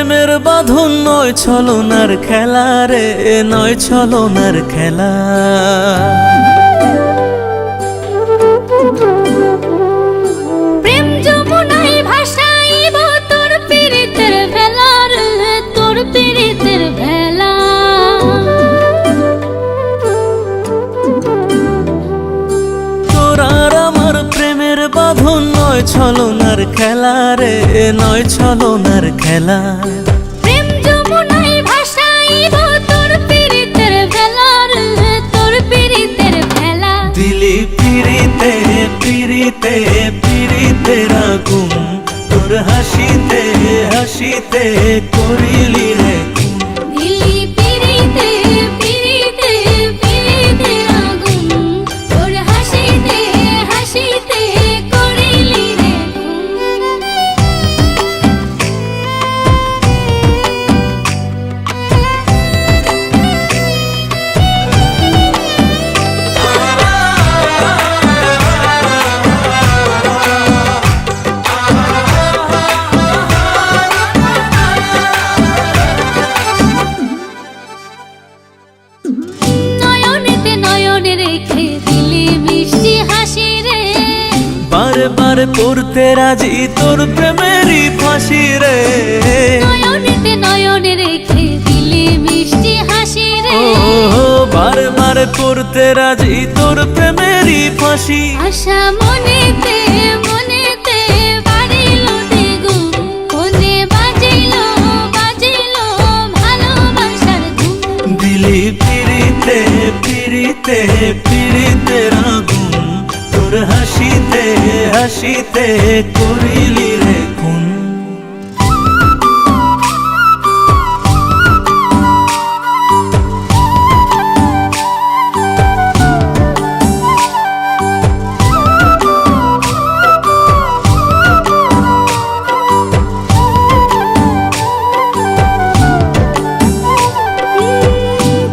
প্রেমের বাঁধন নয় ছলনার খেলা রে, নয় ছলনার খেলা। প্রেম যমুনায় ভাসাইব তোর পীড়িতের ভেলা রে, তোর পীড়িতের ভেলা। তোর আর আমার প্রেমের বাঁধন নয় ছলনার খেলা রে, নয় ছলনার খেলা। প্রেম যমুনায় ভাসাইব তোর পীড়িতের ভেলা রে, তোর পীড়িতের ভেলা। দিলি পিরিতে পিরিতে পিরিতের আগুন, তোর হাসিতে হাসিতে করিলি রে খুন। দিলি পিরিতে পিরিতে পিরিতের আগুন, তোর হাসিতে হাসিতে করিলি রে খুন। নয়নেতে নয়নে রেখে দিলি মিষ্টি হাসি রে, বারে বারে পড়তে রাজি তোর প্রেমেরই ফাঁসি রে। নয়নেতে নয়নে রেখে দিলি মিষ্টি হাসি রে। ও বারে বারে পড়তে রাজি তোর প্রেমেরই ফাঁসি। আশা মনেতে মনেতে বাড়িল দ্বিগুণ, মনে বাজিল বাজিল ভালোবাসার ধুন। দিলি পিরিতে পিরিতে পিরিতের আগুন, তোর হাসিতে হাসিতে করিলি রে খুন।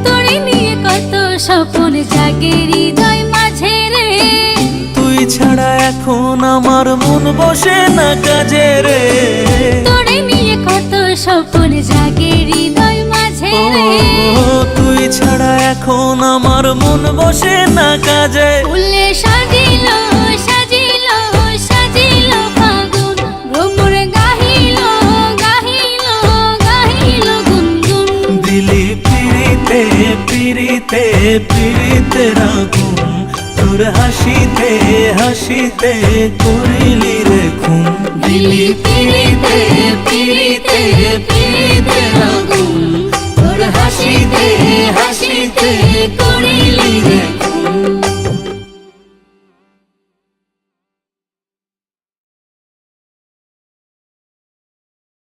তোরে নিয়ে কত স্বপ্ন জাগে হৃদয় মাঝে রে, তুই ছাড়া এখন আমার মন বসে না কাজে রে। তোরে নিয়ে কত স্বপ্ন জাগে হৃদয় মাঝে ও রে। তুই ছাড়া এখন আমার মন বসে না কাজে। ফুলে সাজিল সাজিল সাজিল ফাগুন, ভ্রমর গাহিল গাহিল গাহিল গুনগুন। দিলি পিরিতে পিরিতে পিরিতের আগুন, তোর হাসিতে হাসিতে করিলি রে খুন। দিলি পিরিতে পিরিতে পিরিতের আগুন, তোর হাসিতে হাসিতে